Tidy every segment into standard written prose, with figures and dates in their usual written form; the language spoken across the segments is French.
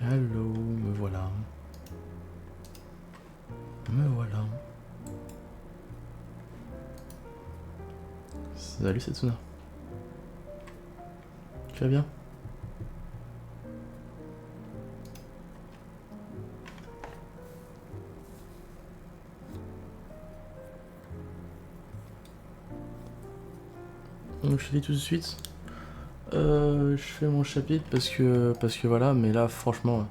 Hello, me voilà. Me voilà. Salut Setsuna. Tu vas bien? Donc je te dis tout de suite. Je fais mon chapitre parce que voilà, mais là franchement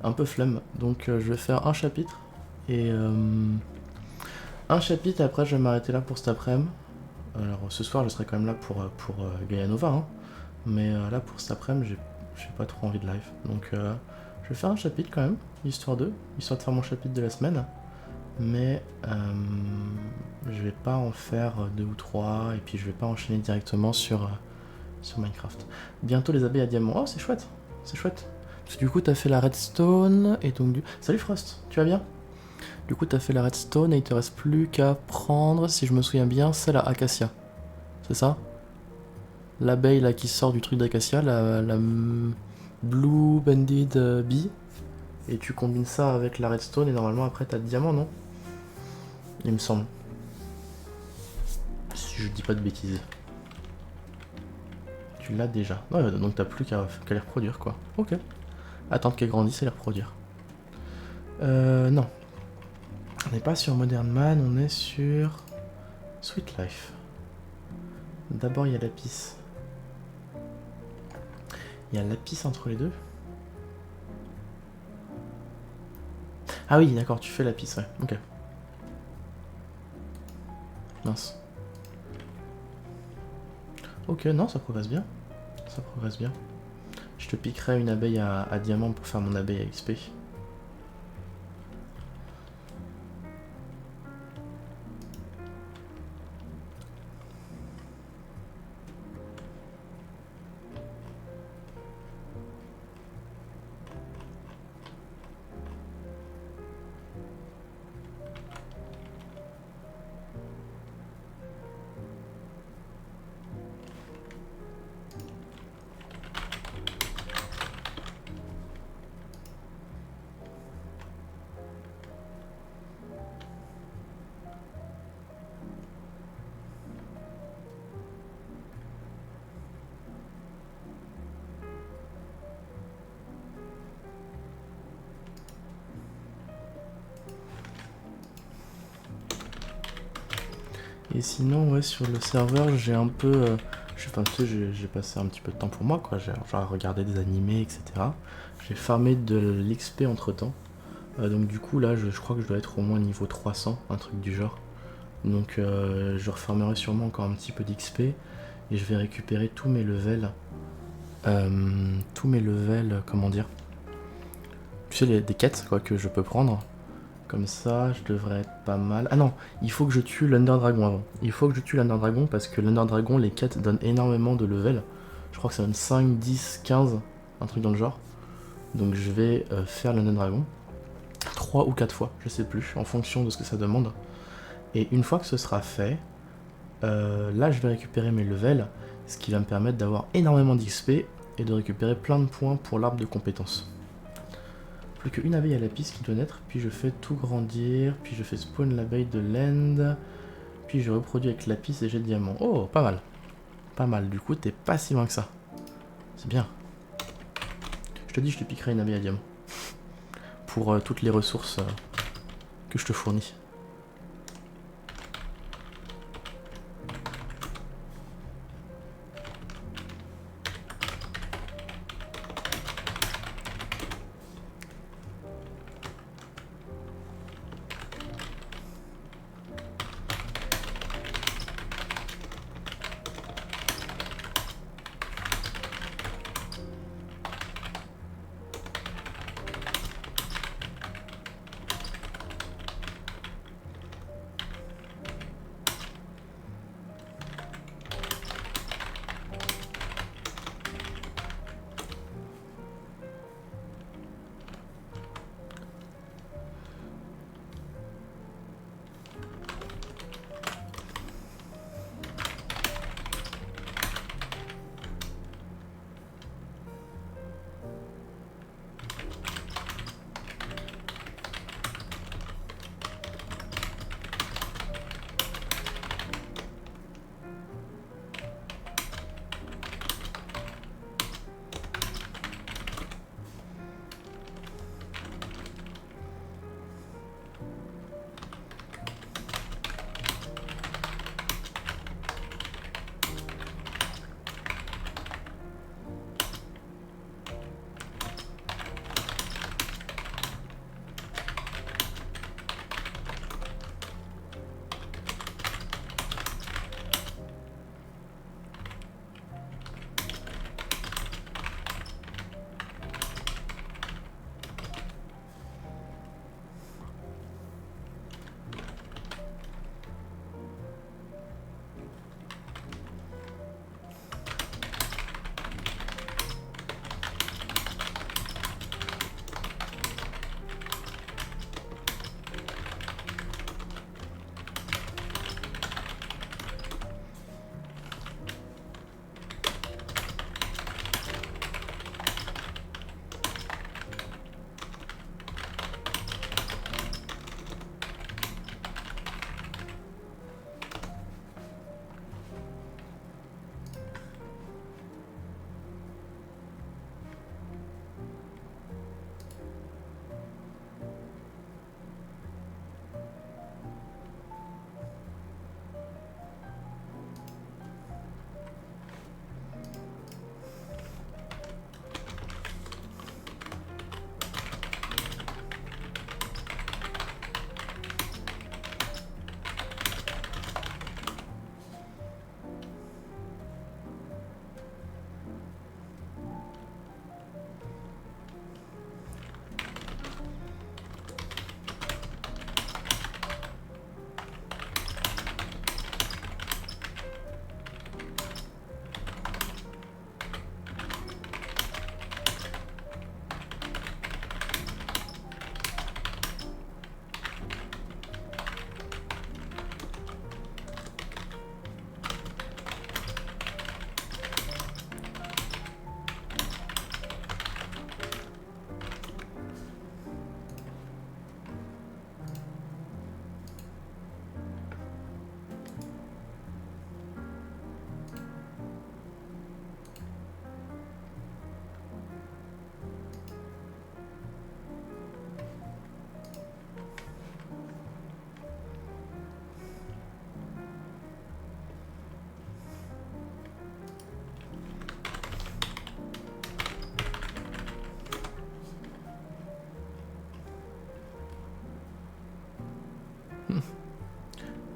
un peu flemme. Donc je vais faire un chapitre et un chapitre. Après je vais m'arrêter là pour cet après-midi. Alors ce soir je serai quand même là pour Gaia Nova, hein. Mais là pour cet après-midi j'ai pas trop envie de live. Donc je vais faire un chapitre quand même, histoire de faire mon chapitre de la semaine. Mais je vais pas en faire 2 ou 3 et puis je vais pas enchaîner directement sur Minecraft. Bientôt les abeilles à diamant. Oh c'est chouette, c'est chouette. Parce que du coup t'as fait la redstone et donc Salut Frost, tu vas bien? Du coup t'as fait la redstone et il te reste plus qu'à prendre, si je me souviens bien, c'est la acacia. C'est ça? L'abeille là qui sort du truc d'acacia, la Blue Banded Bee. Et tu combines ça avec la redstone et normalement après t'as le diamant, non? Il me semble. Si je dis pas de bêtises. Tu l'as déjà. Ouais, donc t'as plus qu'à les reproduire quoi. Ok. Attendre qu'elles grandissent et les reproduire. Non. On n'est pas sur Modern Man, on est sur Sweet Life. D'abord il y a Lapis. Il y a Lapis entre les deux. Ah oui, d'accord, tu fais Lapis, ouais. Ok. Mince. Ok, non, ça progresse bien. Ça progresse bien. Je te piquerai une abeille à diamant pour faire mon abeille à XP. Et sinon, ouais, sur le serveur, j'ai un peu... enfin, tu sais, j'ai passé un petit peu de temps pour moi, quoi. J'ai genre regardé des animés, etc. J'ai farmé de l'XP entre temps. Donc du coup, là, je crois que je dois être au moins niveau 300, un truc du genre. Donc je refarmerai sûrement encore un petit peu d'XP. Et je vais récupérer tous mes levels. Comment dire? Tu sais, des quêtes, quoi, que je peux prendre. Comme ça, je devrais être pas mal. Ah non, il faut que je tue l'Under Dragon avant. Il faut que je tue l'Under Dragon parce que l'Under Dragon, les quêtes donnent énormément de level. Je crois que ça donne 5, 10, 15, un truc dans le genre. Donc je vais faire l'Under Dragon 3 ou 4 fois, je sais plus, en fonction de ce que ça demande. Et une fois que ce sera fait, là je vais récupérer mes levels, ce qui va me permettre d'avoir énormément d'XP et de récupérer plein de points pour l'arbre de compétences. Plus qu'une abeille à lapis qui doit naître, puis je fais tout grandir, puis je fais spawn l'abeille de l'end, puis je reproduis avec lapis et j'ai le diamant. Oh, pas mal. Pas mal, du coup t'es pas si loin que ça. C'est bien. Je te dis, je te piquerai une abeille à diamant. Pour toutes les ressources que je te fournis.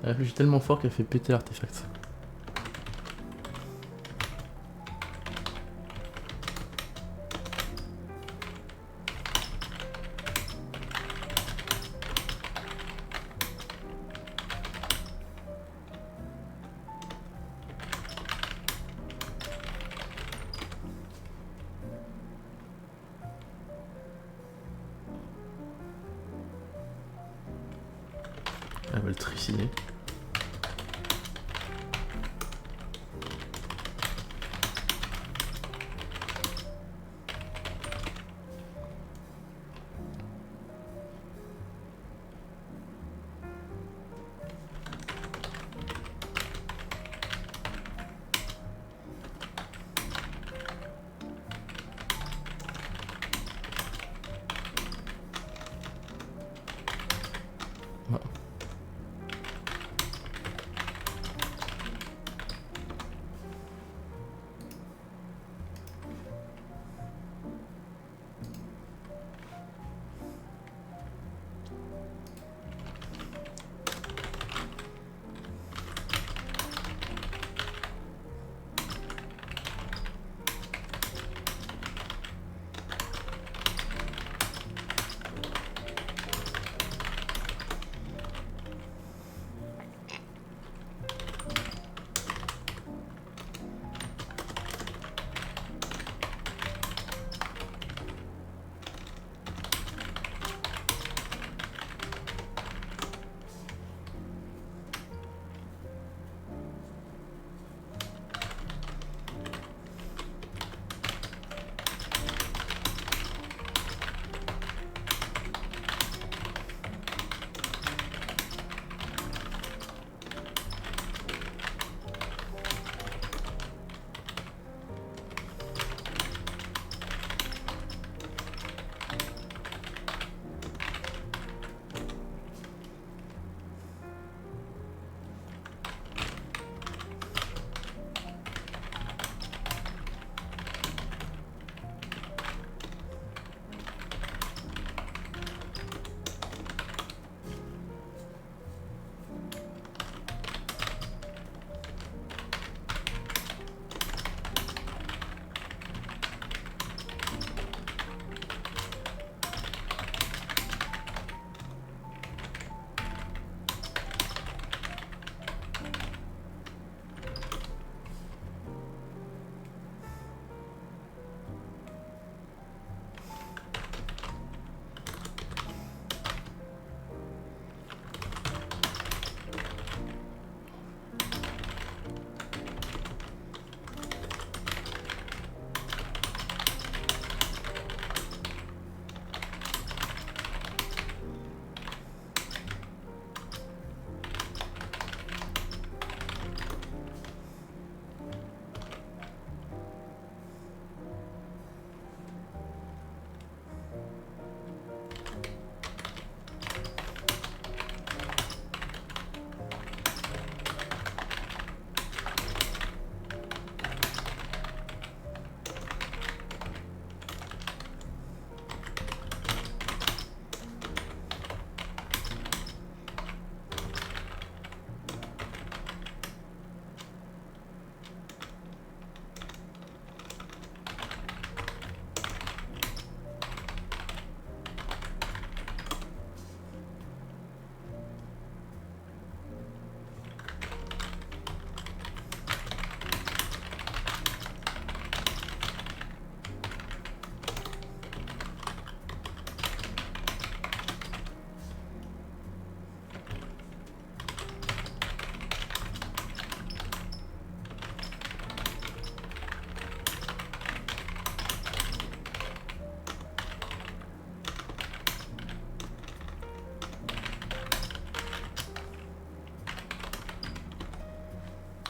Elle réfléchit tellement fort qu'elle fait péter l'artefact. Elle va le triciner.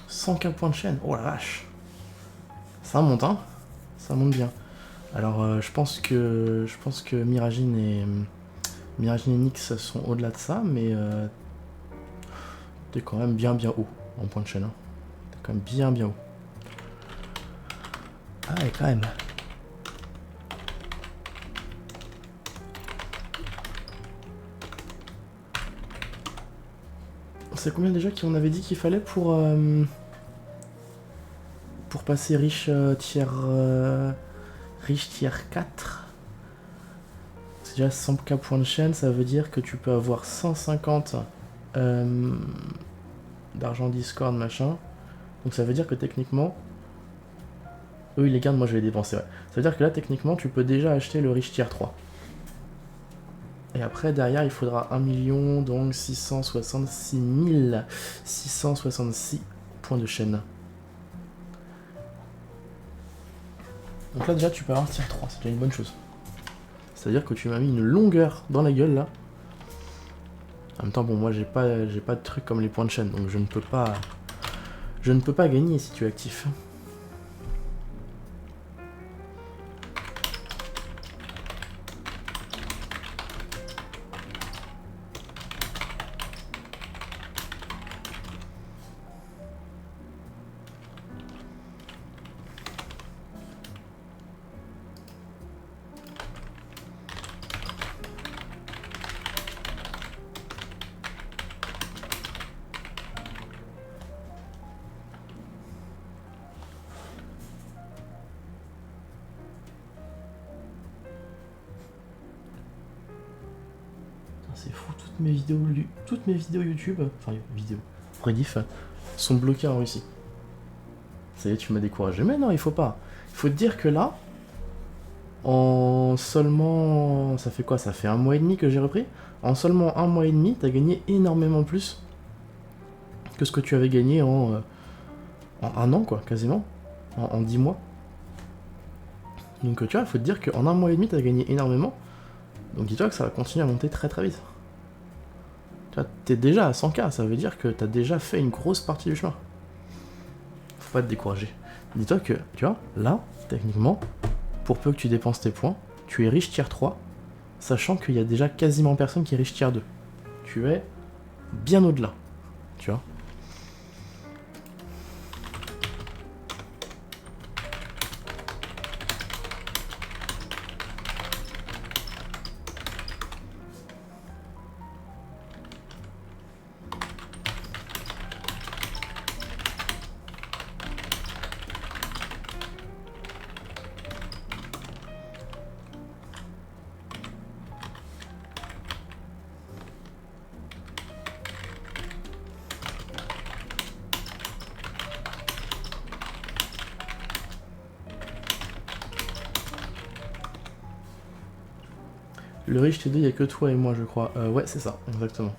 $115 points de chaîne, oh la vache. Ça monte, hein. Ça monte bien. Alors, je pense que Miragine et Nyx sont au-delà de ça, mais t'es quand même bien haut en point de chaîne. Hein. T'es quand même bien haut. Ah ouais, quand même. c'est combien déjà qu'on avait dit qu'il fallait pour passer riche tier 4? C'est déjà 100k points de chaîne, ça veut dire que tu peux avoir 150 d'argent Discord, machin. Donc ça veut dire que techniquement... Eux, ils les gardent, moi je vais les dépenser, ouais. Ça veut dire que là, techniquement, tu peux déjà acheter le riche tier 3. Et après, derrière, il faudra 1 million, donc 666 666 points de chaîne. Donc là, déjà, tu peux avoir tier 3, c'est déjà une bonne chose. C'est-à-dire que tu m'as mis une longueur dans la gueule, là. En même temps, bon, moi, j'ai pas de truc comme les points de chaîne, donc je ne peux pas gagner si tu es actif. C'est fou, toutes mes vidéos YouTube, enfin vidéos, rediff, sont bloquées en Russie. Ça y est, tu m'as découragé. Mais non, il faut pas. Il faut te dire que là, en seulement... Ça fait quoi? Ça fait 1 mois et demi que j'ai repris. En seulement 1 mois et demi, t'as gagné énormément plus que ce que tu avais gagné en 1 an, quoi, quasiment. En 10 mois. Donc tu vois, il faut te dire qu'en 1 mois et demi, t'as gagné énormément. Donc dis-toi que ça va continuer à monter très très vite. Tu vois, t'es déjà à 100k, ça veut dire que t'as déjà fait une grosse partie du chemin. Faut pas te décourager. Dis-toi que, tu vois, là, techniquement, pour peu que tu dépenses tes points, tu es riche tier 3, sachant qu'il y a déjà quasiment personne qui est riche tier 2. Tu es bien au-delà, tu vois. Le riche T2, il n'y a que toi et moi, je crois. Ouais, c'est ça, exactement.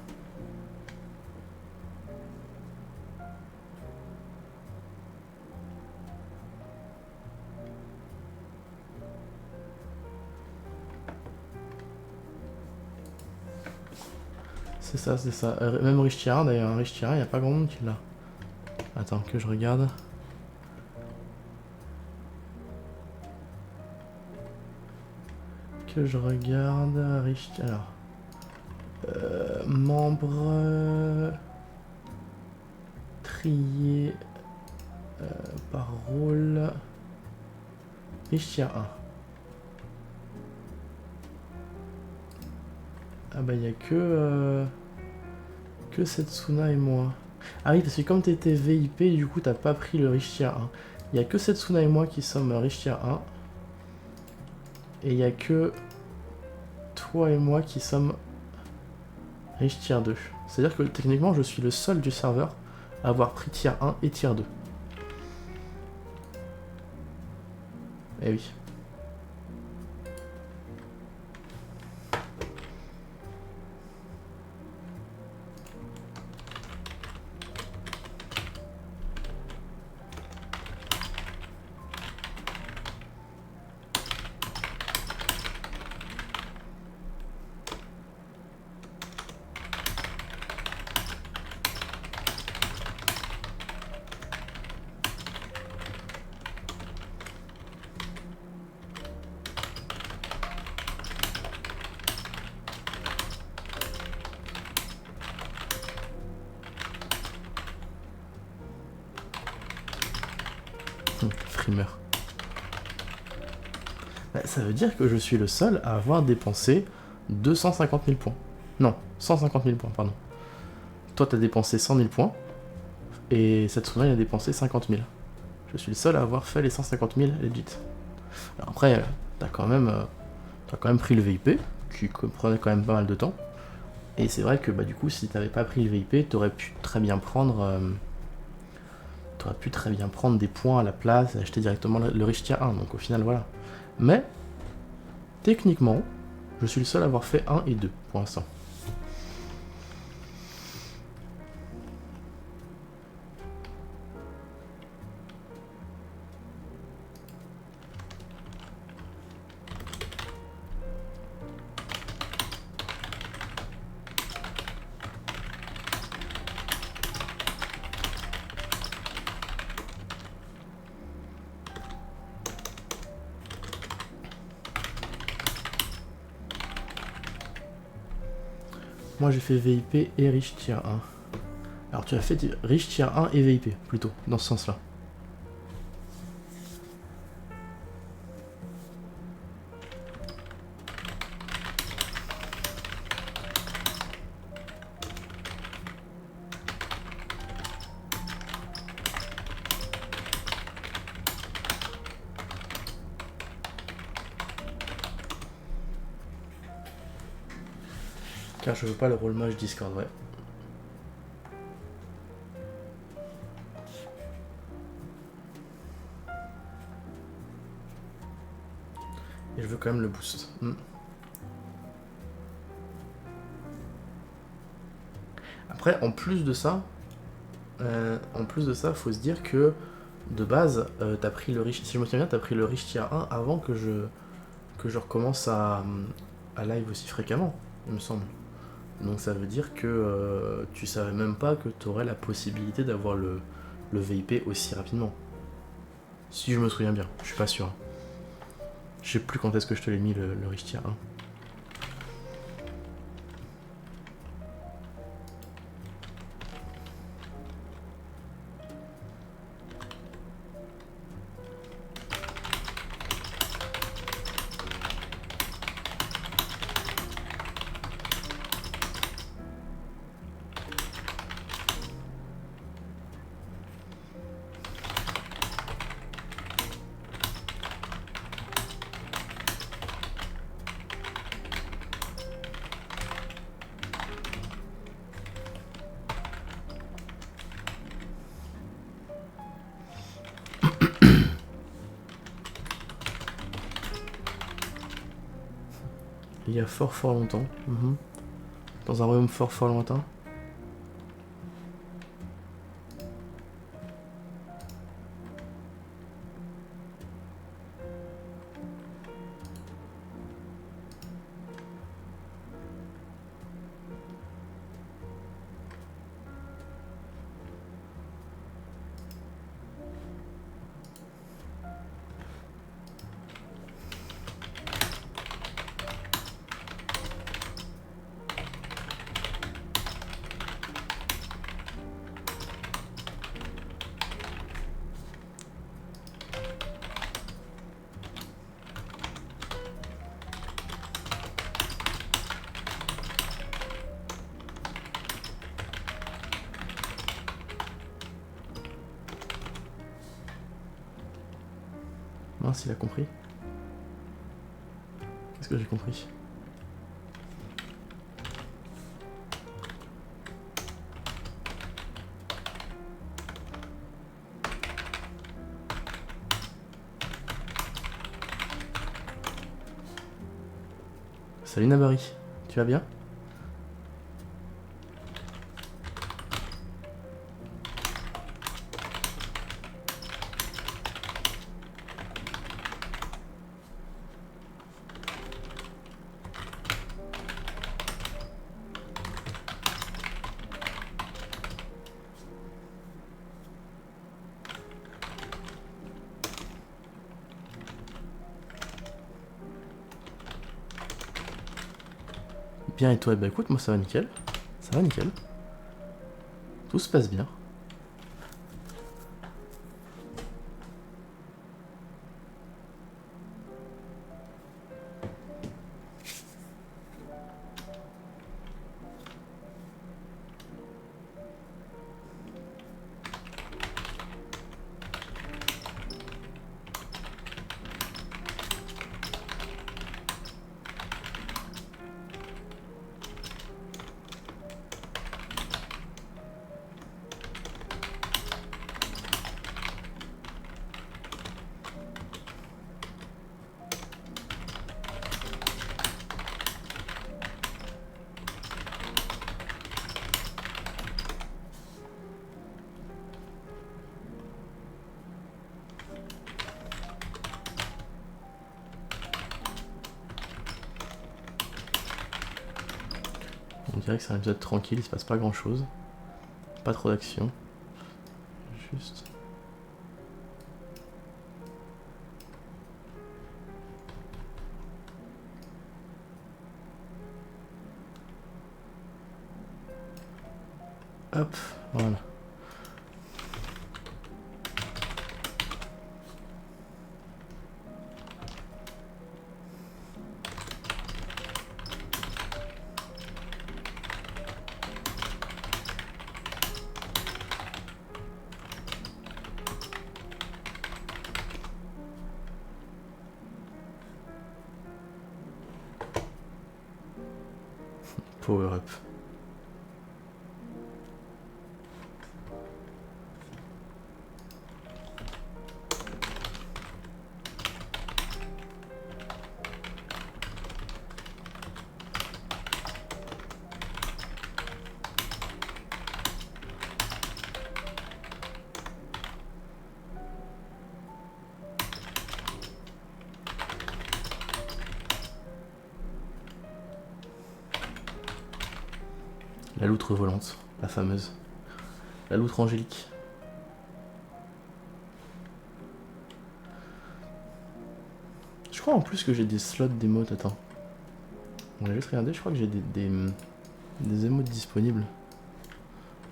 C'est ça, c'est ça. Même riche tier 1, d'ailleurs, un riche tier 1, il n'y a pas grand monde qui l'a. Attends, que je regarde. Que je regarde. Riche. Alors. Membre. Trier. Par rôle. Riche tier 1. Ah bah, il n'y a que Setsuna et moi. Ah oui, parce que comme t'étais VIP, du coup, t'as pas pris le riche tier 1. Il n'y a que Setsuna et moi qui sommes riche tier 1. Et il n'y a que toi et moi qui sommes riche tier 2. C'est-à-dire que techniquement, je suis le seul du serveur à avoir pris tier 1 et tier 2. Eh oui. Frimeur. Bah, ça veut dire que je suis le seul à avoir dépensé 250 000 points. Non, 150 000 points, pardon. toi, t'as dépensé 100 000 points, et Satsuma, il a dépensé 50 000. Je suis le seul à avoir fait les 150 000 legit. Alors après, t'as quand même pris le VIP, qui prenait quand même pas mal de temps. Et c'est vrai que bah, du coup, si t'avais pas pris le VIP, t'aurais pu très bien prendre des points à la place et acheter directement le Rich Tier 1. Donc au final, voilà. Mais, techniquement, je suis le seul à avoir fait 1 et 2 pour l'instant. Moi j'ai fait VIP et Rich Tier 1. Alors tu as fait Rich Tier 1 et VIP, plutôt, dans ce sens-là. Car je veux pas le rôle mage Discord, ouais. Et je veux quand même le boost. Après, en plus de ça, faut se dire que de base, t'as pris le Rich, si je me souviens bien, t'as pris le Rich Tier 1 avant que je recommence à live aussi fréquemment, il me semble. Donc ça veut dire que tu savais même pas que t'aurais la possibilité d'avoir le VIP aussi rapidement. Si je me souviens bien, je suis pas sûr. Je sais plus quand est-ce que je te l'ai mis le Rich Tier 1. Il y a fort longtemps. Dans un royaume fort lointain. Mince, il a compris. Qu'est-ce que j'ai compris? Salut Nabari, tu vas bien? Bien et toi? Bah écoute, moi ça va nickel. Ça va nickel. Tout se passe bien. On dirait que c'est un épisode tranquille, il se passe pas grand chose. Pas trop d'action. Juste... Hop, voilà. Power up. La loutre volante, la fameuse. La loutre angélique. Je crois en plus que j'ai des slots d'émotes, attends. On va juste regarder, je crois que j'ai des émotes disponibles.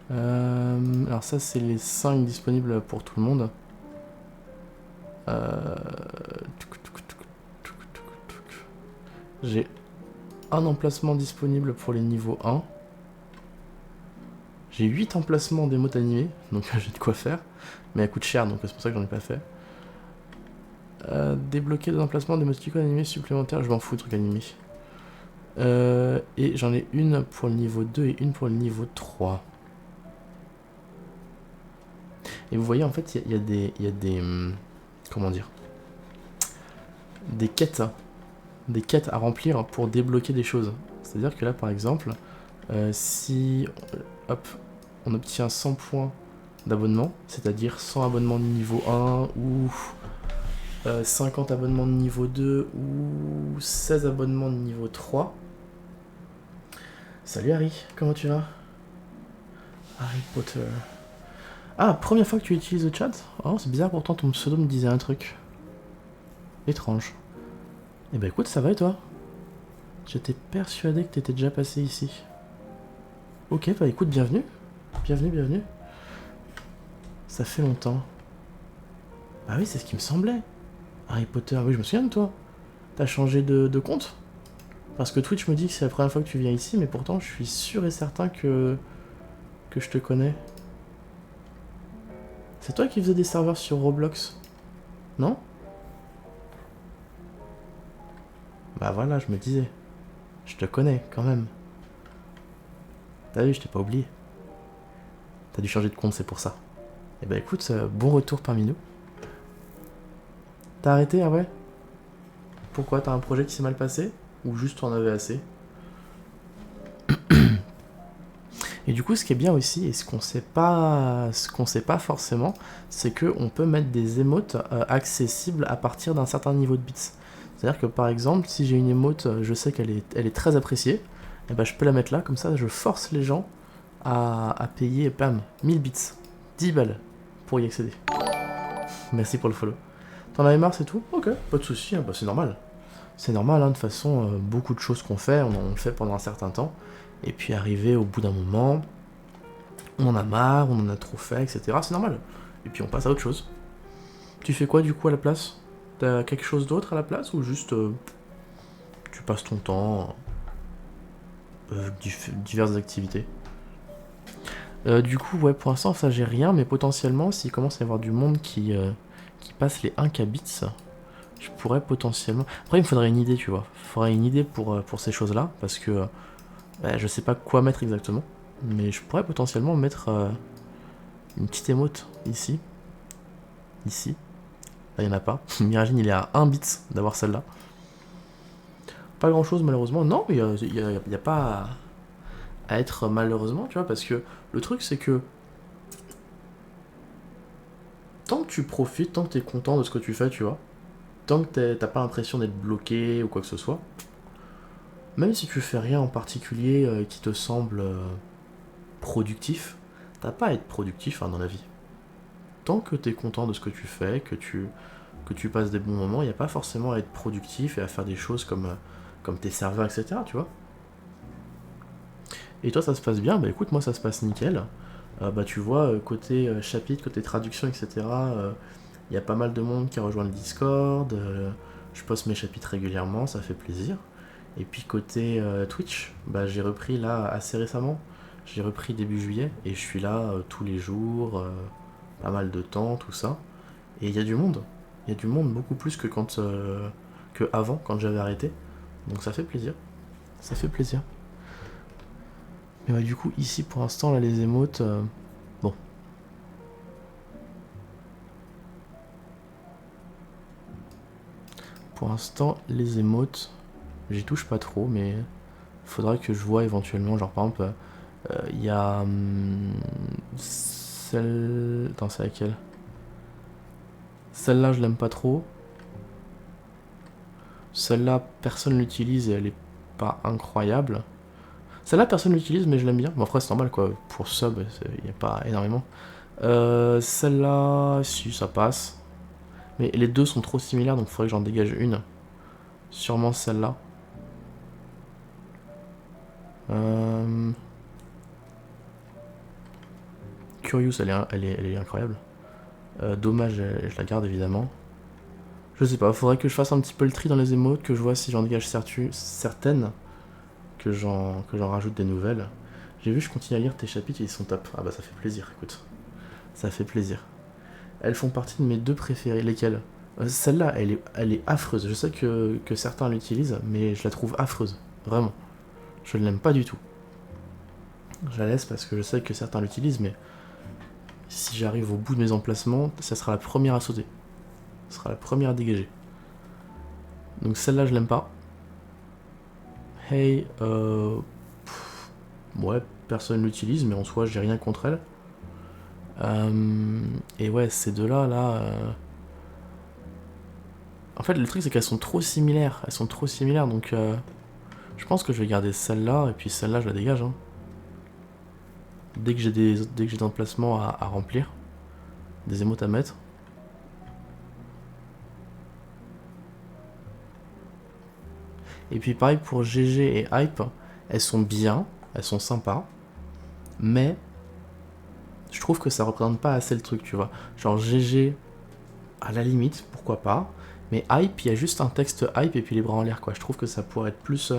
Alors ça c'est les 5 disponibles pour tout le monde. J'ai un emplacement disponible pour les niveaux 1. J'ai 8 emplacements d'émotes animées, donc j'ai de quoi faire. Mais elle coûte cher, donc c'est pour ça que j'en ai pas fait. Débloquer des emplacements d'émoticônes animés supplémentaires, je m'en fous, truc animé. Et j'en ai une pour le niveau 2 et une pour le niveau 3. Et vous voyez, en fait, il y a des... Comment dire? Des quêtes. Des quêtes à remplir pour débloquer des choses. C'est-à-dire que là, par exemple, si... Hop, on obtient 100 points d'abonnement, c'est-à-dire 100 abonnements de niveau 1 ou 50 abonnements de niveau 2 ou 16 abonnements de niveau 3. Salut Harry, comment tu vas? Harry Potter. Ah, première fois que tu utilises le chat? Oh, c'est bizarre, pourtant ton pseudo me disait un truc. Étrange. Eh ben écoute, ça va et toi? J'étais persuadé que t'étais déjà passé ici. Ok, bah écoute, bienvenue. Bienvenue, bienvenue. Ça fait longtemps. Bah oui, c'est ce qui me semblait. Harry Potter, oui, je me souviens de toi. T'as changé de compte? Parce que Twitch me dit que c'est la première fois que tu viens ici, mais pourtant je suis sûr et certain que je te connais. C'est toi qui faisais des serveurs sur Roblox? Non? Bah voilà, je me disais. Je te connais, quand même. T'as vu, je t'ai pas oublié. T'as dû changer de compte, c'est pour ça. Eh bah écoute, bon retour parmi nous. T'as arrêté, ah ouais? Pourquoi? T'as un projet qui s'est mal passé? Ou juste t'en avais assez? Et du coup, ce qui est bien aussi, et ce qu'on sait pas forcément, c'est qu'on peut mettre des émotes accessibles à partir d'un certain niveau de bits. C'est-à-dire que par exemple, si j'ai une émote, je sais qu'elle est très appréciée, et ben je peux la mettre là, comme ça je force les gens à payer, bam, 1000 bits, 10 balles pour y accéder. Merci pour le follow. T'en avais marre, c'est tout? Ok, pas de soucis, hein, bah c'est normal. C'est normal, hein, de toute façon, beaucoup de choses qu'on fait, on le fait pendant un certain temps. Et puis arrivé au bout d'un moment, on en a marre, on en a trop fait, etc. C'est normal. Et puis on passe à autre chose. Tu fais quoi du coup à la place? T'as quelque chose d'autre à la place ou juste tu passes ton temps diverses activités? Du coup, ouais, pour l'instant ça j'ai rien, mais potentiellement s'il commence à y avoir du monde qui passe les 1K bits, je pourrais potentiellement... Après il me faudrait une idée, tu vois. Il faudrait une idée pour ces choses-là, parce que je sais pas quoi mettre exactement. Mais je pourrais potentiellement mettre une petite émote ici. Ici. Là, il n'y en a pas. Miragine, il est à 1 bit d'avoir celle-là. Pas grand-chose, malheureusement. Non, mais il n'y a pas à être malheureusement, tu vois, parce que le truc, c'est que tant que tu profites, tant que tu es content de ce que tu fais, tu vois, tant que t'as pas l'impression d'être bloqué ou quoi que ce soit, Même si tu fais rien en particulier qui te semble productif, t'as pas à être productif dans la vie. Tant que t'es content de ce que tu fais, que tu passes des bons moments, il n'y a pas forcément à être productif et à faire des choses comme tes serveurs, etc. Tu vois. Et toi, ça se passe bien? Bah écoute, moi, ça se passe nickel. Bah tu vois, côté chapitre, côté traduction, etc., il y a pas mal de monde qui a rejoint le Discord. Je poste mes chapitres régulièrement, ça fait plaisir. Et puis côté Twitch, bah j'ai repris là assez récemment. J'ai repris début juillet et je suis là tous les jours, pas mal de temps, tout ça. Et il y a du monde. Il y a du monde beaucoup plus que avant, quand j'avais arrêté. Donc ça fait plaisir. Ça fait plaisir. Mais ouais, du coup, ici pour l'instant, là, les émotes. Bon. Pour l'instant, les émotes, j'y touche pas trop, mais faudra que je vois éventuellement. Genre, par exemple, il y a. Celle. Attends, c'est laquelle? Celle-là, je l'aime pas trop. Celle-là, personne l'utilise et elle est pas incroyable. Celle-là, personne l'utilise, mais je l'aime bien. Bon, après, c'est normal, quoi. Pour sub, il n'y a pas énormément. Celle-là, si, ça passe. Mais les deux sont trop similaires, donc il faudrait que j'en dégage une. Sûrement celle-là. Curious, elle est incroyable. Dommage, je la garde évidemment. Je sais pas, faudrait que je fasse un petit peu le tri dans les émotes, que je vois si j'en dégage certaines, que j'en rajoute des nouvelles. J'ai vu, je continue à lire tes chapitres, ils sont top. Ah bah ça fait plaisir, écoute. Ça fait plaisir. Elles font partie de mes deux préférées. Lesquelles? Celle-là, elle est affreuse. Je sais que certains l'utilisent, mais je la trouve affreuse. Vraiment. Je ne l'aime pas du tout. Je la laisse parce que je sais que certains l'utilisent, mais si j'arrive au bout de mes emplacements, ça sera la première à sauter. Ça sera la première à dégager. Donc celle-là, je l'aime pas. Hey, ouais, personne l'utilise, mais en soi, j'ai rien contre elle. Et ouais, ces deux-là, en fait, le truc, c'est qu'elles sont trop similaires. Elles sont trop similaires, donc je pense que je vais garder celle-là, et puis celle-là, je la dégage. Hein. Dès que j'ai des emplacements à remplir, des émotes à mettre. Et puis pareil pour GG et Hype, elles sont bien, elles sont sympas, mais je trouve que ça représente pas assez le truc, tu vois. Genre GG, à la limite, pourquoi pas, mais Hype, il y a juste un texte Hype et puis les bras en l'air, quoi. Je trouve que ça pourrait être plus,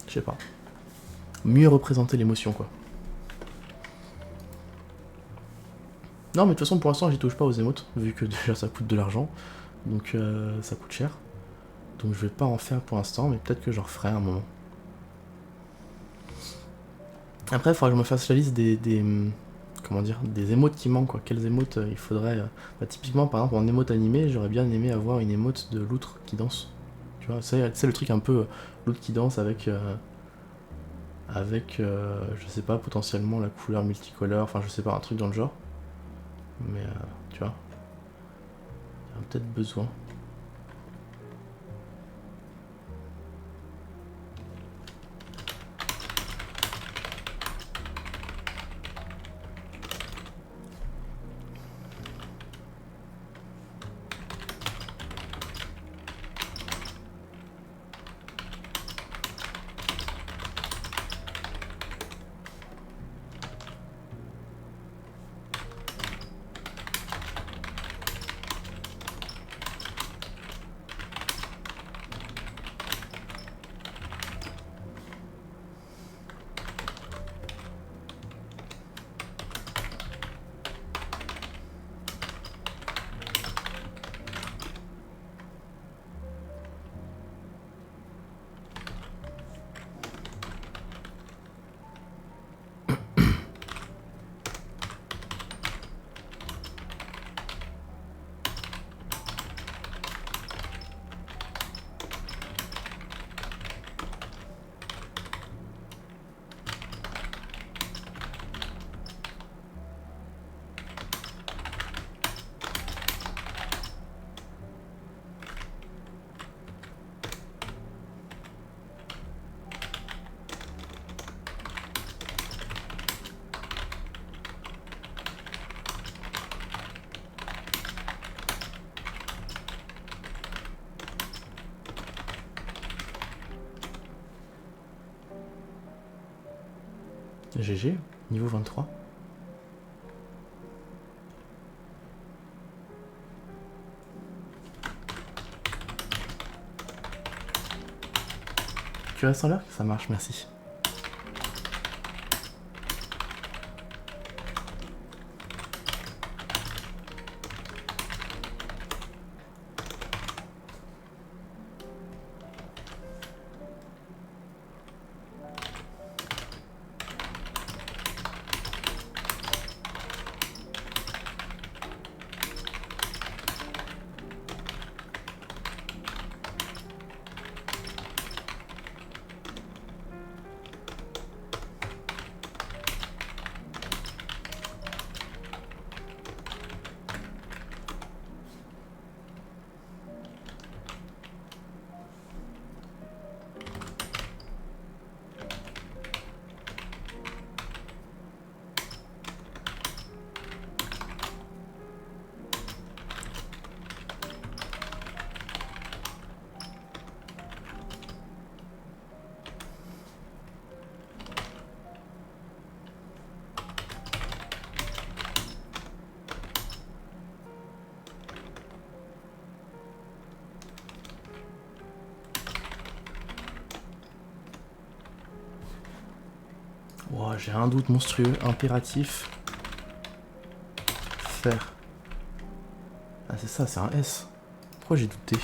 je sais pas, mieux représenter l'émotion, quoi. Non, mais de toute façon, pour l'instant, j'y touche pas aux émotes, vu que déjà ça coûte de l'argent, donc ça coûte cher. Donc je vais pas en faire pour l'instant, mais peut-être que j'en referai un moment. Après, il faudra que je me fasse la liste comment dire, des émotes qui manquent, quoi. Quelles émotes il faudrait. Bah, typiquement, par exemple, en émote animée, j'aurais bien aimé avoir une émote de l'outre qui danse. Tu vois, c'est le truc un peu l'outre qui danse avec, je sais pas, potentiellement la couleur multicolore, enfin, je sais pas, un truc dans le genre. Mais, tu vois, il y a peut-être besoin. GG, niveau 23. Tu restes en l'air? Ça marche, merci. Wow, j'ai un doute monstrueux, impératif. Faire. Ah c'est ça, c'est un S. Pourquoi j'ai douté?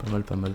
Pas mal, pas mal.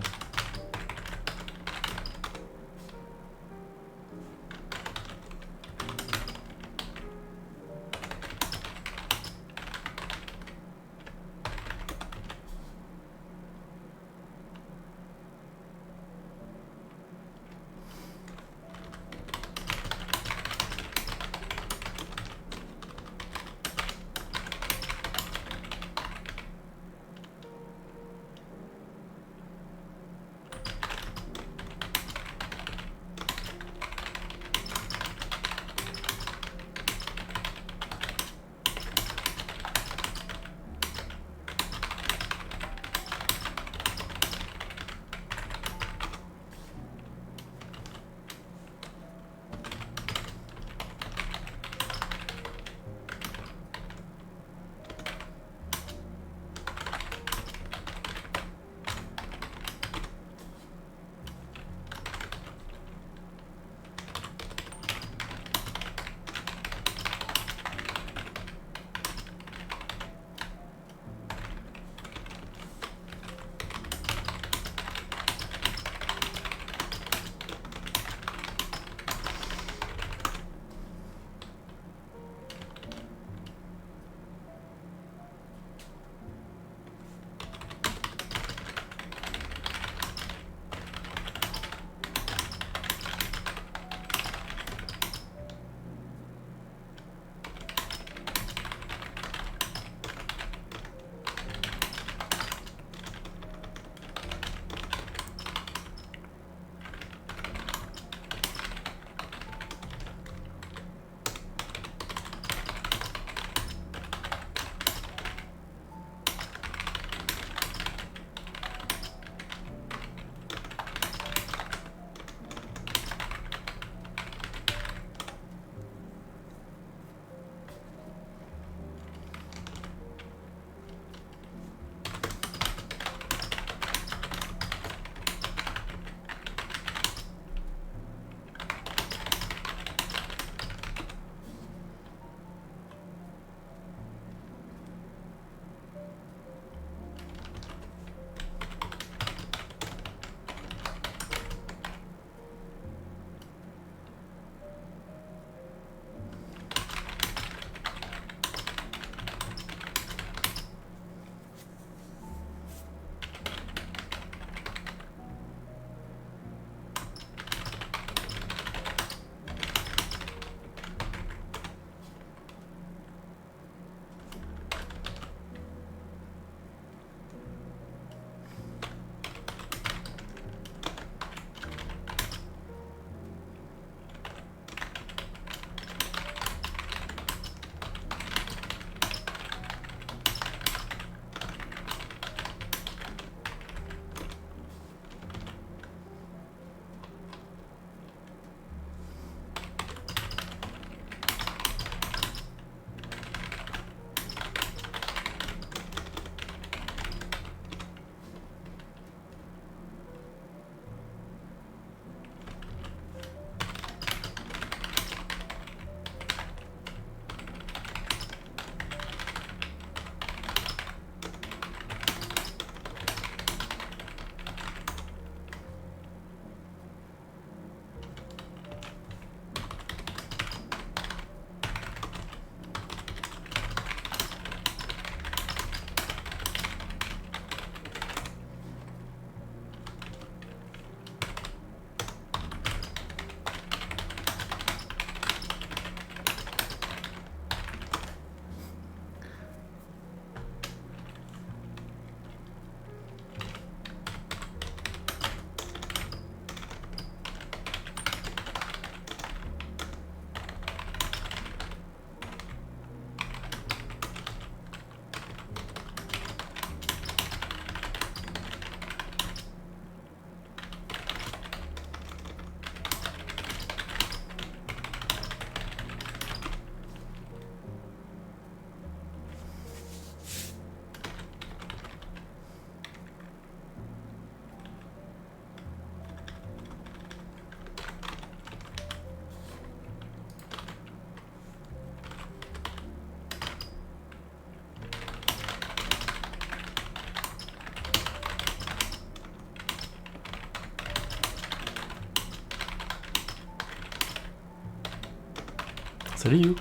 Salut You,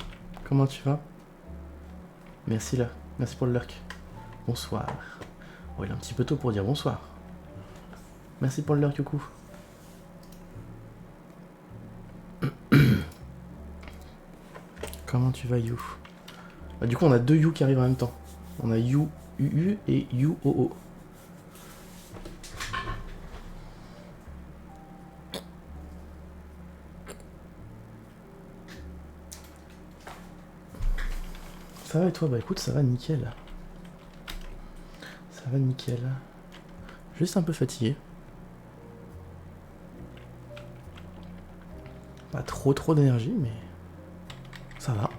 comment tu vas? Merci là, merci pour le lurk. Bonsoir. Oh, il est un petit peu tôt pour dire bonsoir. Merci pour le lurk, coucou. Comment tu vas, You? Bah, du coup, on a deux You qui arrivent en même temps. On a You UU et You OO. Ça va et toi? Bah écoute, ça va nickel. Ça va nickel. Juste un peu fatigué. Pas trop d'énergie, mais ça va.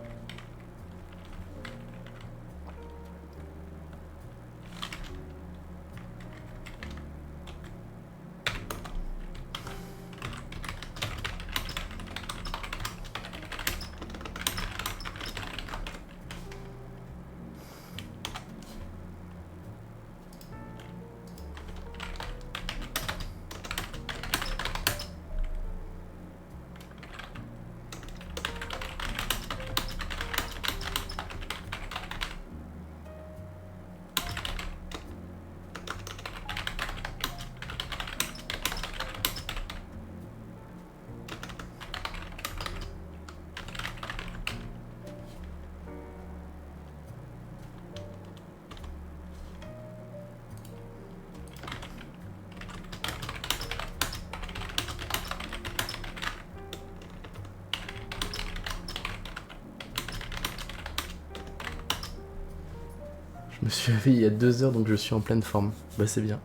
Je me suis réveillé il y a 2 heures, donc je suis en pleine forme. Bah c'est bien.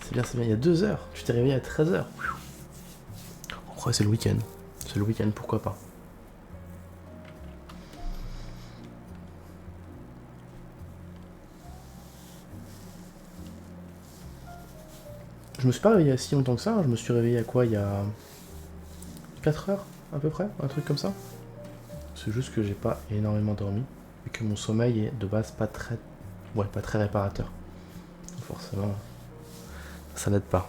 C'est bien, il y a 2 heures. Tu t'es réveillé à 13 heures. Oh, c'est le week-end. C'est le week-end, pourquoi pas. Je me suis pas réveillé à si longtemps que ça. Je me suis réveillé à quoi? Il y a 4 heures à peu près, un truc comme ça. C'est juste que j'ai pas énormément dormi et que mon sommeil est de base pas très réparateur. Forcément, ça n'aide pas.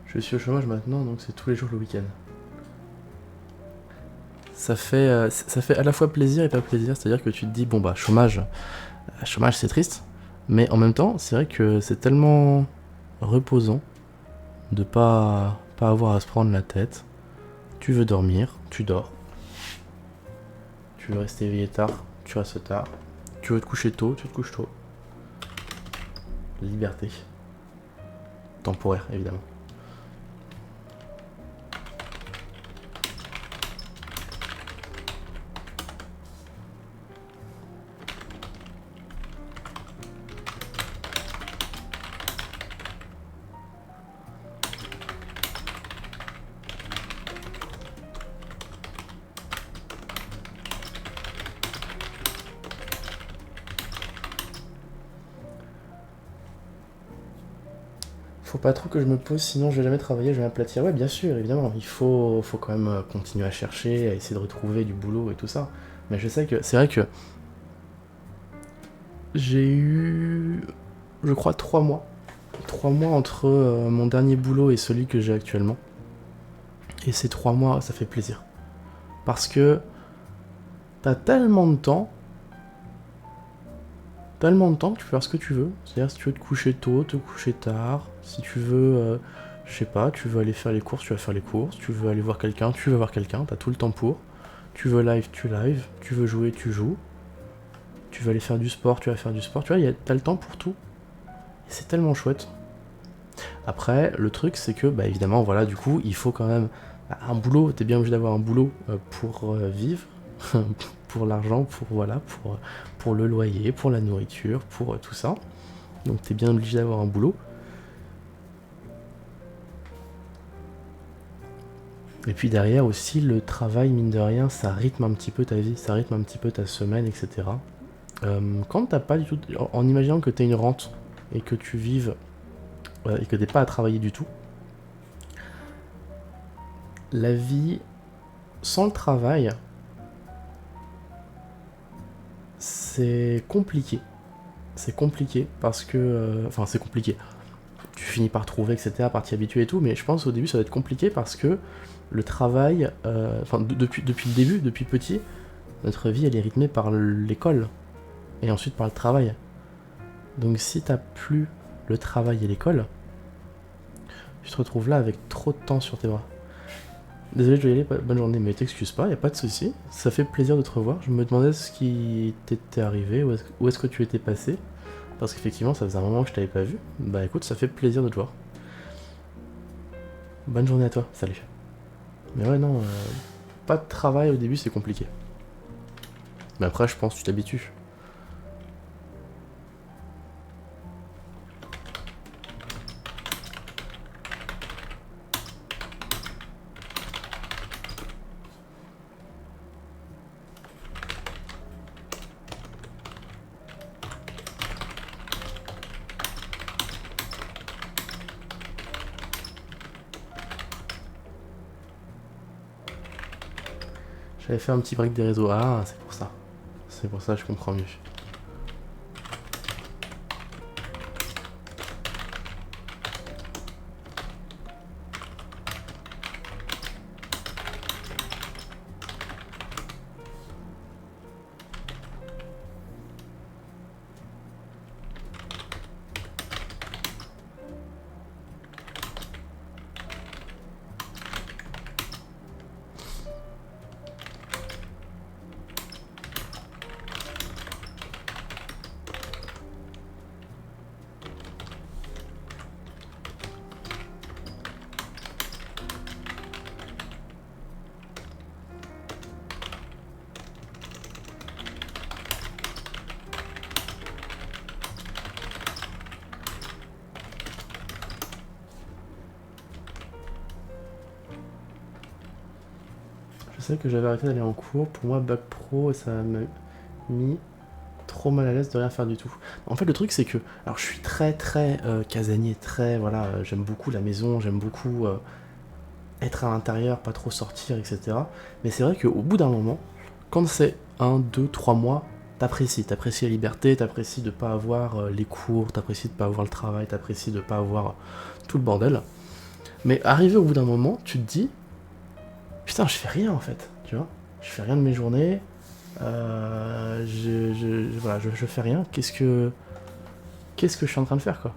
Je suis au chômage maintenant, donc c'est tous les jours le week-end. Ça fait à la fois plaisir et pas plaisir, c'est-à-dire que tu te dis, bon bah, chômage c'est triste, mais en même temps, c'est vrai que c'est tellement reposant de pas avoir à se prendre la tête. Tu veux dormir, tu dors. Tu veux rester éveillé tard, tu restes tard. Tu veux te coucher tôt, tu te couches tôt. Liberté. Temporaire, évidemment. Faut pas trop que je me pose, sinon je vais jamais travailler, je vais m'aplatir. Ouais, bien sûr, évidemment, il faut quand même continuer à chercher, à essayer de retrouver du boulot et tout ça. Mais je sais que c'est vrai que j'ai eu, je crois, 3 mois. 3 mois entre mon dernier boulot et celui que j'ai actuellement. Et ces 3 mois, ça fait plaisir. Parce que t'as tellement de temps que tu peux faire ce que tu veux. C'est-à-dire si tu veux te coucher tôt, te coucher tard. Si tu veux, je sais pas, tu veux aller faire les courses, tu vas faire les courses. Tu veux aller voir quelqu'un, tu vas voir quelqu'un. T'as tout le temps pour. Tu veux live, tu live. Tu veux jouer, tu joues. Tu veux aller faire du sport, tu vas faire du sport. Tu vois, t'as le temps pour tout. Et c'est tellement chouette. Après, le truc, c'est que, bah évidemment, voilà, du coup, il faut quand même un boulot. T'es bien obligé d'avoir un boulot pour vivre. Pour l'argent, pour le loyer, pour la nourriture, pour tout ça. Donc t'es bien obligé d'avoir un boulot. Et puis derrière aussi, le travail, mine de rien, ça rythme un petit peu ta vie, ça rythme un petit peu ta semaine, etc. Quand t'as pas du tout... En imaginant que t'aies une rente et que tu vives et que t'aies pas à travailler du tout, la vie sans le travail, c'est compliqué. C'est compliqué parce que... Enfin, c'est compliqué. Tu finis par trouver, etc., par t'y habituer et tout, mais je pense qu'au début, ça va être compliqué parce que le travail... Enfin, depuis le début, depuis petit, notre vie, elle est rythmée par l'école et ensuite par le travail. Donc si t'as plus le travail et l'école, tu te retrouves là avec trop de temps sur tes bras. Désolé, je dois y aller, bonne journée, mais t'excuses pas, y a pas de souci. Ça fait plaisir de te revoir. Je me demandais ce qui t'était arrivé, où est-ce que tu étais passé. Parce qu'effectivement, ça faisait un moment que je t'avais pas vu. Bah écoute, ça fait plaisir de te voir. Bonne journée à toi, salut. Mais ouais, non, pas de travail au début, c'est compliqué. Mais après, je pense que tu t'habitues. J'avais fait un petit break des réseaux. Ah, c'est pour ça. C'est pour ça, je comprends mieux. Je sais que j'avais arrêté d'aller en cours. Pour moi, bac pro, ça m'a mis trop mal à l'aise de rien faire du tout. En fait, le truc, c'est que... Alors, je suis très casanier, très... Voilà, j'aime beaucoup la maison, j'aime beaucoup être à l'intérieur, pas trop sortir, etc. Mais c'est vrai qu'au bout d'un moment, quand c'est 1, 2, 3 mois, t'apprécies la liberté, t'apprécies de pas avoir les cours, t'apprécies de pas avoir le travail, t'apprécies de pas avoir tout le bordel. Mais arrivé au bout d'un moment, tu te dis... Putain, je fais rien en fait, tu vois. Je fais rien de mes journées. Voilà, je fais rien. Qu'est-ce que je suis en train de faire, quoi.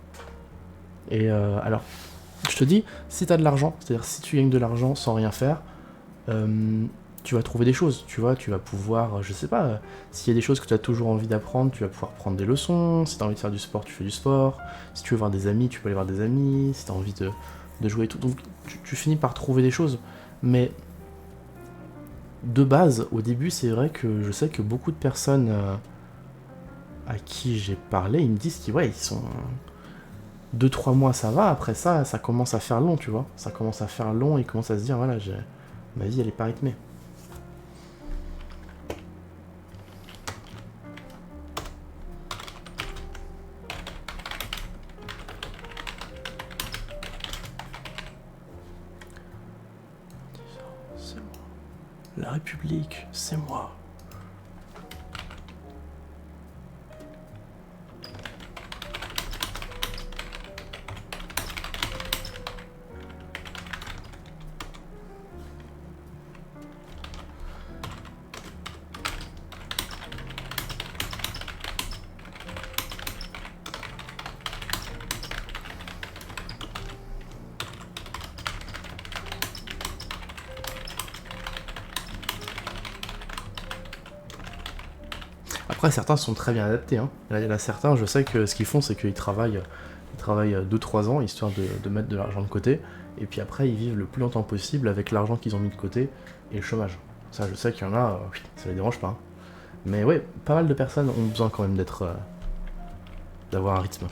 Et alors, je te dis, si t'as de l'argent, c'est-à-dire si tu gagnes de l'argent sans rien faire, tu vas trouver des choses, tu vois, tu vas pouvoir, je sais pas, s'il y a des choses que tu as toujours envie d'apprendre, tu vas pouvoir prendre des leçons, si t'as envie de faire du sport, tu fais du sport, si tu veux voir des amis, tu peux aller voir des amis, si t'as envie de jouer et tout, donc tu finis par trouver des choses, mais de base, au début, c'est vrai que je sais que beaucoup de personnes à qui j'ai parlé, ils me disent qu'ils ouais, ils sont 2-3 mois ça va, après ça commence à faire long, tu vois. Ça commence à faire long, ils commencent à se dire, voilà, ma vie elle est pas rythmée. C'est moi. La République, c'est moi. Après, certains sont très bien adaptés. Hein. Il y en a certains, je sais que ce qu'ils font, c'est qu'ils travaillent 2-3 ans, histoire de mettre de l'argent de côté, et puis après, ils vivent le plus longtemps possible avec l'argent qu'ils ont mis de côté et le chômage. Ça, je sais qu'il y en a, ça les dérange pas. Hein. Mais ouais, pas mal de personnes ont besoin quand même d'avoir un rythme.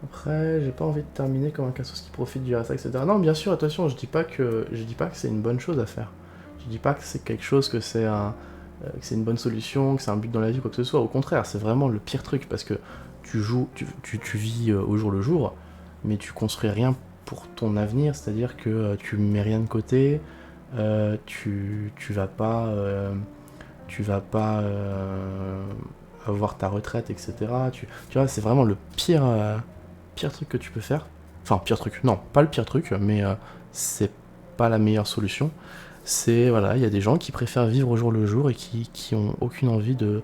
Après, j'ai pas envie de terminer comme un cassos qui profite du RSA, etc. Non, bien sûr, attention, je dis pas que c'est une bonne chose à faire. Je dis pas que c'est quelque chose, que c'est une bonne solution, que c'est un but dans la vie, quoi que ce soit. Au contraire, c'est vraiment le pire truc parce que tu vis au jour le jour, mais tu construis rien pour ton avenir, c'est-à-dire que tu mets rien de côté, tu vas pas, avoir ta retraite, etc. Tu vois, c'est vraiment le pire truc que tu peux faire. Enfin, pire truc, non, pas le pire truc, mais c'est pas la meilleure solution. C'est, voilà, il y a des gens qui préfèrent vivre au jour le jour et qui ont aucune envie de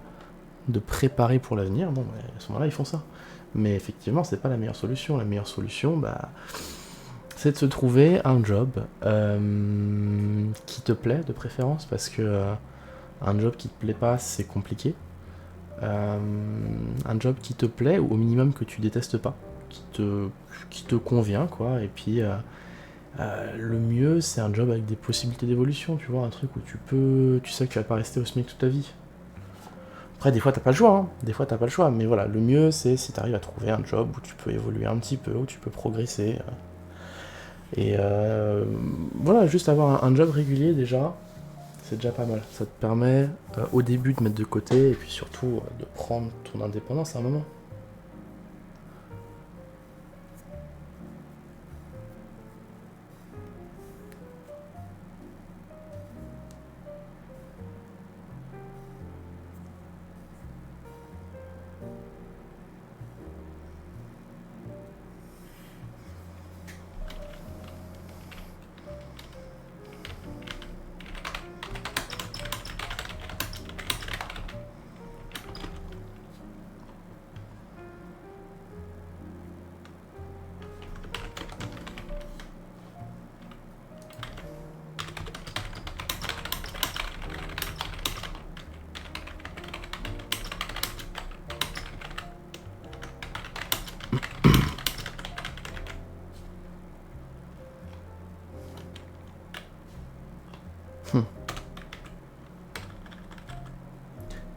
préparer pour l'avenir. Bon, bah, à ce moment-là, ils font ça. Mais effectivement, c'est pas la meilleure solution. La meilleure solution, bah, c'est de se trouver un job qui te plaît, de préférence, parce que un job qui te plaît pas, c'est compliqué. Un job qui te plaît, ou au minimum que tu détestes pas, qui te convient, quoi. Et puis le mieux, c'est un job avec des possibilités d'évolution, tu vois, un truc où tu sais que tu vas pas rester au SMIC toute ta vie. Après, des fois, t'as pas le choix, hein. Des fois, t'as pas le choix, mais voilà, le mieux, c'est si t'arrives à trouver un job où tu peux évoluer un petit peu, où tu peux progresser. Et voilà, juste avoir un job régulier, déjà, c'est déjà pas mal. Ça te permet, au début, de mettre de côté, et puis surtout, de prendre ton indépendance à un moment.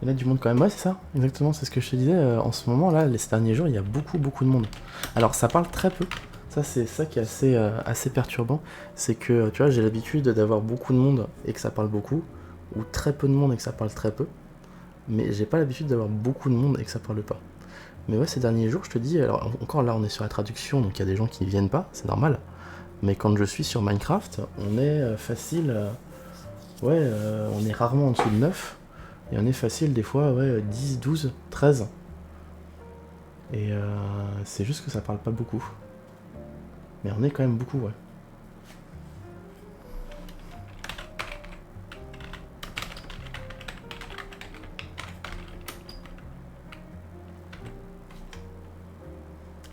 Il y en a du monde quand même, ouais, c'est ça, exactement, c'est ce que je te disais. En ce moment, là, ces derniers jours, il y a beaucoup de monde. Alors, ça parle très peu. Ça, c'est ça qui est assez perturbant. C'est que, tu vois, j'ai l'habitude d'avoir beaucoup de monde et que ça parle beaucoup, ou très peu de monde et que ça parle très peu. Mais j'ai pas l'habitude d'avoir beaucoup de monde et que ça parle pas. Mais ouais, ces derniers jours, je te dis, alors encore là, on est sur la traduction, donc il y a des gens qui ne viennent pas, c'est normal. Mais quand je suis sur Minecraft, on est facile. On est rarement en dessous de 9. Et on est facile des fois, ouais, 10, 12, 13. Et c'est juste que ça parle pas beaucoup. Mais on est quand même beaucoup, ouais.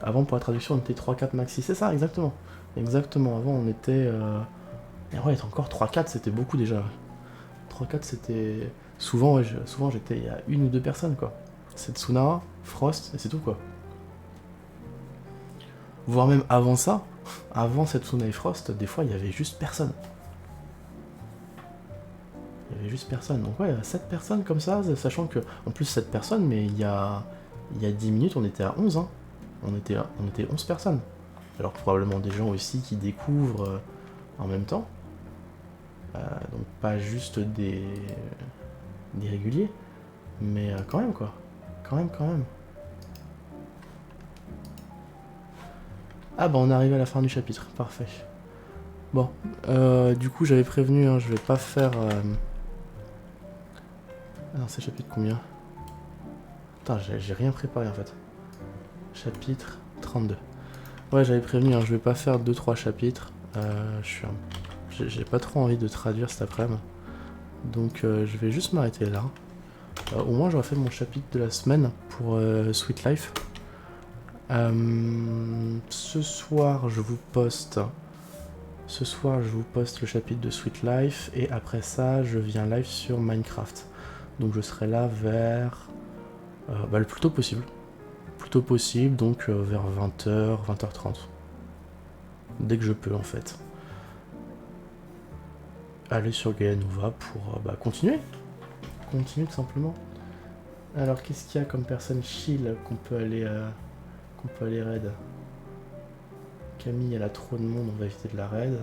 Avant, pour la traduction, on était 3-4 maxi. C'est ça, exactement. Exactement. Avant, on était... Et ouais, encore 3-4, c'était beaucoup déjà. 3-4, c'était... Souvent, ouais, souvent j'étais... Il y a une ou deux personnes, quoi. Setsuna, Frost, et c'est tout, quoi. Voire même avant ça, avant Setsuna et Frost, des fois, il y avait juste personne. Il y avait juste personne. Donc ouais, 7 personnes comme ça, sachant que... En plus, 7 personnes, mais il y a 10 minutes, on était à 11, hein. On était 11 personnes. Alors probablement des gens aussi qui découvrent en même temps. Donc pas juste des réguliers. Mais quand même, quoi. Quand même. Ah bah on est arrivé à la fin du chapitre, parfait. Bon, du coup j'avais prévenu, hein, je vais pas faire... Alors c'est chapitre combien? Putain, j'ai rien préparé en fait. Chapitre 32. Ouais, j'avais prévenu, hein, je vais pas faire 2-3 chapitres. J'ai pas trop envie de traduire cet après-midi. Donc je vais juste m'arrêter là. Au moins j'aurai fait mon chapitre de la semaine pour Sweet Life. Ce soir je vous poste Ce soir, je vous poste le chapitre de Sweet Life et après ça, je viens live sur Minecraft. Donc je serai là vers le plus tôt possible. Plus tôt possible, donc vers 20h, 20h30. Dès que je peux en fait. Aller sur Gaia Nova pour continuer. Continuer tout simplement. Alors qu'est-ce qu'il y a comme personne chill qu'on peut aller raid? Camille, elle a trop de monde, on va éviter de la raid.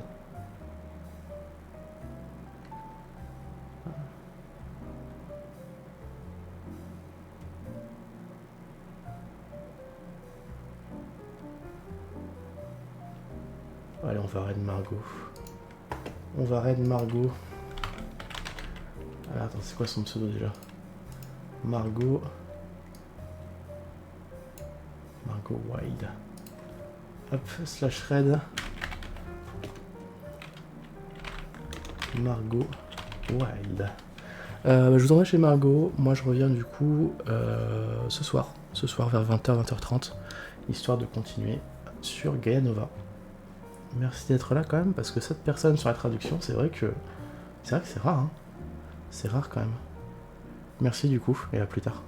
Allez, on va raid Margot. On va raid Margot. Alors, attends, c'est quoi son pseudo déjà? Margot. Margot Wild. Hop, slash raid. Margot Wild. Je vous envoie chez Margot. Moi, je reviens du coup ce soir vers 20h, 20h30, histoire de continuer sur Gaia Nova. Merci d'être là quand même, parce que 7 personnes sur la traduction, c'est vrai que c'est rare, hein. C'est rare quand même. Merci du coup, et à plus tard.